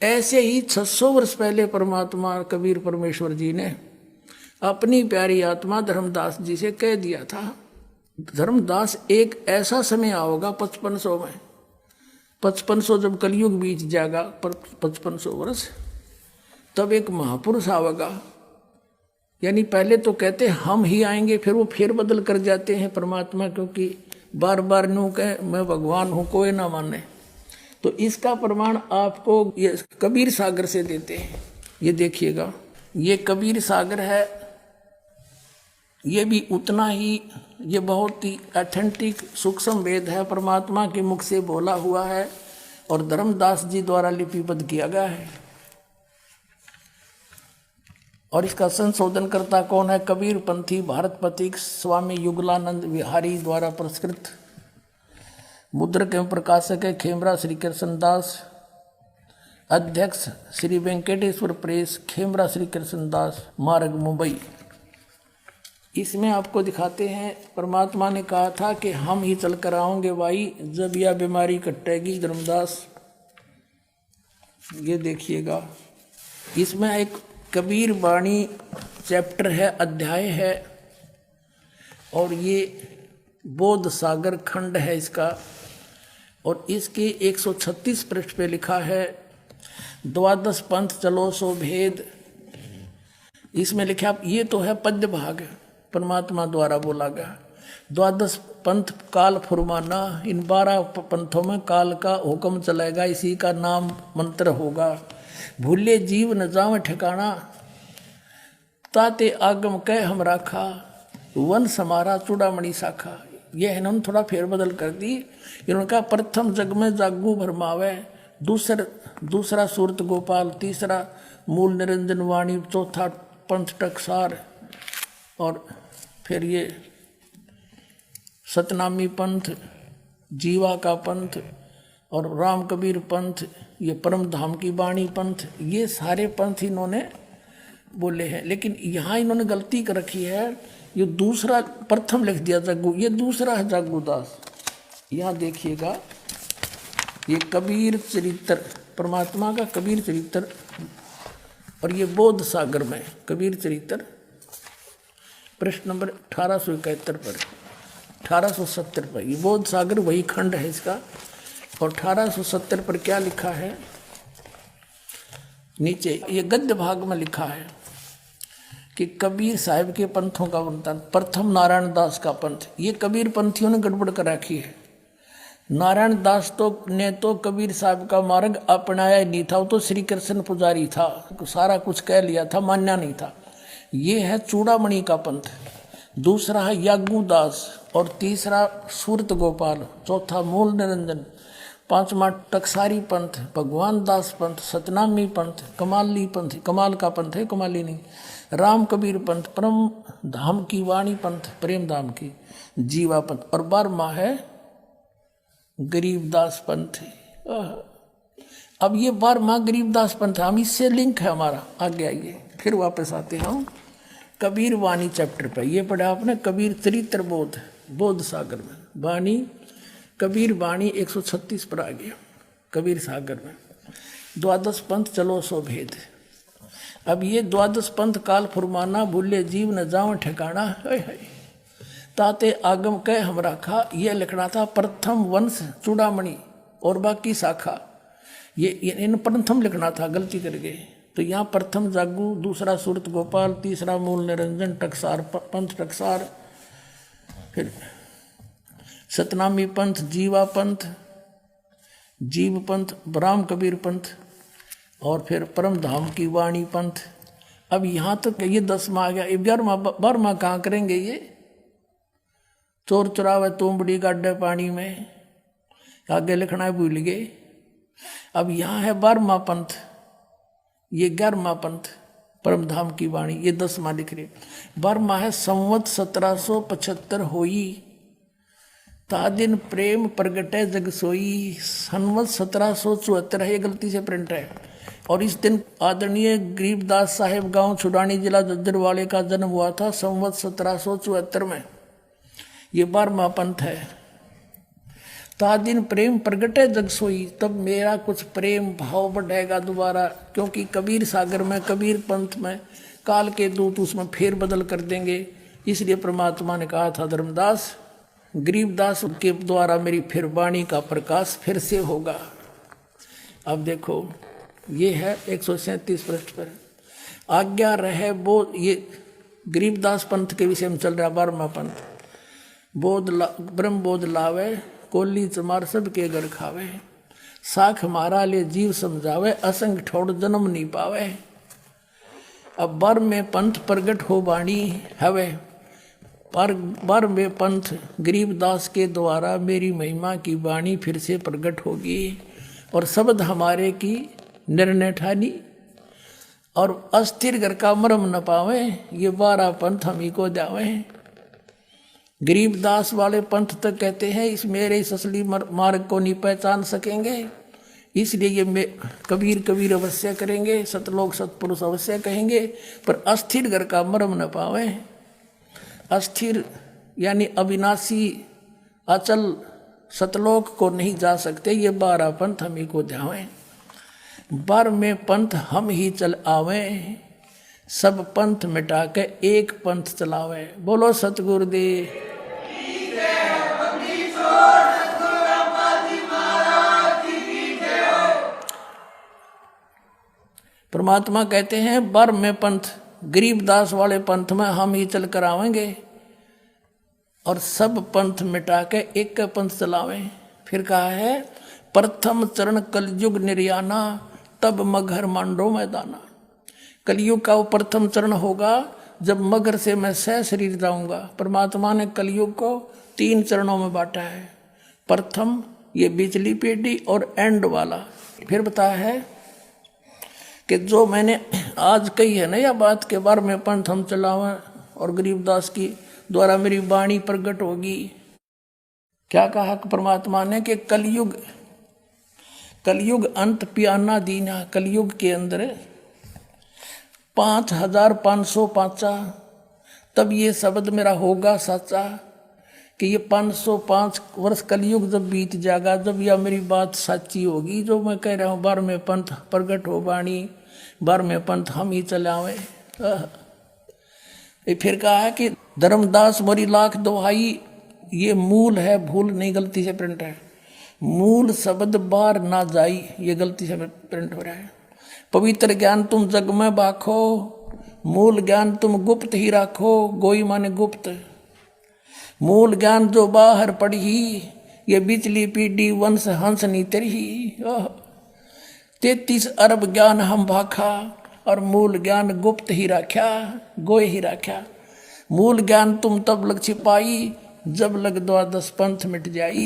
ऐसे ही 600 वर्ष पहले परमात्मा कबीर परमेश्वर जी ने अपनी प्यारी आत्मा धर्मदास जी से कह दिया था, धर्मदास एक ऐसा समय आओगा 5500 में, 5500 जब कलयुग बीत जाएगा, 5500 वर्ष, तब एक महापुरुष आवेगा। यानी पहले तो कहते हम ही आएंगे, फिर वो फेर बदल कर जाते हैं परमात्मा, क्योंकि बार बार न्यू कहे मैं भगवान हूँ, कोई ना माने। तो इसका प्रमाण आपको ये कबीर सागर से देते हैं। ये देखिएगा, ये कबीर सागर है, ये भी उतना ही, ये बहुत ही ऑथेंटिक सूक्ष्म वेद है, परमात्मा के मुख से बोला हुआ है और धर्मदास जी द्वारा लिपिबद्ध किया गया है। और इसका संशोधन करता कौन है? कबीर पंथी भारत पथिक स्वामी युगलानंद विहारी द्वारा पुरस्कृत। मुद्रक एवं प्रकाशक है खेमरा श्री कृष्णदास। अध्यक्ष श्री वेंकटेश्वर प्रेस, खेमरा श्री कृष्णदास मार्ग, मुंबई। इसमें आपको दिखाते हैं परमात्मा ने कहा था कि हम ही चल कर आओगे भाई, जब यह बीमारी कटेगी धर्मदास। ये देखिएगा, इसमें एक कबीर वाणी चैप्टर है, अध्याय है, और ये बोध सागर खंड है इसका। और इसके 136 पृष्ठ पे लिखा है, द्वादश पंथ चलो सो भेद। इसमें लिखा, ये तो है पद्य भाग, परमात्मा द्वारा बोला गया। द्वादश पंथ काल फुरमाना, इन 12 पंथों में काल का हुक्म चलेगा, इसी का नाम मंत्र होगा। भूले जीव न जाव ठिकाना, ताते आगम कह हम राखा, वन समारा चूड़ामणि शाखा। यह इन्होंने थोड़ा फेरबदल कर दी। इन्होंने कहा प्रथम जग में जागू भरमावे, दूसरा सूरत गोपाल, तीसरा मूल निरंजन वाणी, चौथा पंथ टकसार, और फिर ये सतनामी पंथ, जीवा का पंथ, और राम कबीर पंथ, ये परम धाम की वाणी पंथ। ये सारे पंथ इन्होंने बोले हैं। लेकिन यहाँ इन्होंने गलती कर रखी है, ये दूसरा प्रथम लिख दिया जागू, ये दूसरा है जागूदास। यहाँ देखिएगा, ये कबीर चरित्र, परमात्मा का कबीर चरित्र, और ये बोध सागर में कबीर चरित्र, प्रश्न नंबर 1871 पर, 1870 पर। ये बोध सागर वही खंड है इसका। और 1870 पर क्या लिखा है, नीचे ये गद्य भाग में लिखा है कि कबीर साहिब के पंथों का वृत्तांत। प्रथम नारायण दास का पंथ, ये कबीर पंथियों ने गड़बड़ कर रखी है। नारायण दास ने तो कबीर साहब का मार्ग अपनाया नहीं था, वो तो श्री कृष्ण पुजारी था, सारा कुछ कह लिया था, मान्या नहीं था। ये है चूड़ामणि का पंथ, दूसरा है यागूदास, और तीसरा सूरत गोपाल, चौथा मूल निरंजन, पांचवा टकसारी पंथ, भगवान दास पंथ, सतनामी पंथ, कमाली पंथ, कमाल का पंथ है, कमाली नहीं, राम कबीर पंथ, परम धाम की वाणी पंथ, प्रेम धाम की, जीवा पंथ, और 12वां है गरीबदास पंथ। अब ये 12वां गरीबदास पंथ, हम इससे लिंक है हमारा। आगे आइए, फिर वापस आते हैं कबीर वाणी चैप्टर पे। ये पढ़ा आपने कबीर चरित्र बोध, बोध सागर में वाणी, कबीर वाणी 136 पर आ गया कबीर सागर में। द्वादश पंथ चलो सो भेद। अब ये द्वादश पंथ काल फुरमाना, भूले जीव न जाओ ठिकाना, ताते आगम कह हम राखा। ये लिखना था प्रथम वंश चूड़ामणि और बाकी शाखा, ये इन प्रथम लिखना था, गलती कर गए। तो यहाँ प्रथम जागू, दूसरा सूरत गोपाल, तीसरा मूल निरंजन, टकसार पंथ टकसार, फिर सतनामी पंथ, जीवा पंथ, जीव पंथ, राम कबीर पंथ, और फिर परम धाम की वाणी पंथ। अब यहाँ तक ये 10वां आ गया। 11वां 12वां कहाँ करेंगे? ये चोर चुरावे तुमबड़ी गाड्डे पानी में, आगे लिखना है, भूल गए। अब यहाँ है 12वां पंथ, ये 11वां पंथ परम धाम की वाणी, ये 10वां लिख रहे। 12वां है संवत 1775 होई, ता दिन प्रेम प्रगटे जग सोई। संवत 1774 है, ये गलती से प्रिंट है। और इस दिन आदरणीय गरीबदास साहेब गांव छुड़ानी जिला जज्जरवाले का जन्म हुआ था, संवत 1774 में। ये 12वां पंथ है। ता दिन प्रेम प्रगटे जग सोई, तब मेरा कुछ प्रेम भाव बढ़ेगा दोबारा, क्योंकि कबीर सागर में, कबीर पंथ में काल के दूत उसमें फेर बदल कर देंगे। इसलिए परमात्मा ने कहा था धर्मदास, गरीबदास के द्वारा मेरी फिर वाणी का प्रकाश फिर से होगा। अब देखो ये है 137 पृष्ठ पर, आज्ञा रहे वो, ये गरीबदास पंथ के विषय में चल रहा 12वां पंथ। ब्रह्म बोध लावे, कोली चमार सब के घर खावे, साख मारा ले जीव समझावे, असंग ठोड़ जन्म नहीं पावे। अब बर में पंथ प्रगट हो वाणी हवे, पर बर में पंथ गरीबदास के द्वारा मेरी महिमा की वाणी फिर से प्रगट होगी, और शब्द हमारे की निर्णय ठानी, और अस्थिर घर का मरम न पावे, ये 12 पंथ हम ही को जावे। गरीबदास वाले पंथ तक कहते हैं इस मेरे इस असली मार्ग को नहीं पहचान सकेंगे, इसलिए ये कबीर कबीर अवश्य करेंगे, सतलोक सतपुरुष अवश्य कहेंगे, पर अस्थिर घर का मरम न पावे। अस्थिर यानी अविनाशी अचल सतलोक को नहीं जा सकते, ये 12 पंथ हम ही को जावें। बर में पंथ हम ही चल आवे, सब पंथ मिटा के एक पंथ चलावे। बोलो सतगुरुदेव। परमात्मा कहते हैं बर में पंथ, गरीबदास वाले पंथ में हम ही चल कर आवेंगे, और सब पंथ मिटा के एक पंथ चलावें। फिर कहा है प्रथम चरण कलयुग निर्याना, तब मगर मांडो मैदाना। कलयुग का वो प्रथम चरण होगा जब मगर से मैं सह शरीर जाऊंगा। परमात्मा ने कलयुग को 3 चरणों में बांटा है, प्रथम ये बिजली पीढ़ी और एंड वाला। फिर बताया है कि जो मैंने आज कही है ना यह बात के बारे में पंथ हम चलावें और गरीबदास की द्वारा मेरी वाणी प्रकट होगी। क्या कहा परमात्मा ने कि कलयुग अंत पियाना दीना, कलयुग के अंदर 5505 तब ये शब्द मेरा होगा सच्चा, कि ये 505 वर्ष कलयुग जब बीत जाएगा, जब यह मेरी बात सच्ची होगी जो मैं कह रहा हूँ। 12वें पंथ प्रगट हो वाणी, 12वें पंथ हम ही चलावे। फिर कहा है कि धर्मदास मोरी लाख दोहाई, ये मूल है, भूल नहीं गलती से प्रिंट है। मूल शब्द बार ना जाई, ये गलती से प्रिंट हो रहा है। पवित्र ज्ञान तुम जग में बाखो, मूल ज्ञान तुम गुप्त ही राखो। गोई माने गुप्त, मूल ज्ञान जो बाहर पड़ी, ये बिचली पीढ़ी वंश हंस नी तेरी। 33 अरब ज्ञान हम भाखा, और मूल ज्ञान गुप्त ही राख्या, गोय ही राख्या। मूल ज्ञान तुम तब लग छिपाई, जब लग 12 पंथ मिट जाई।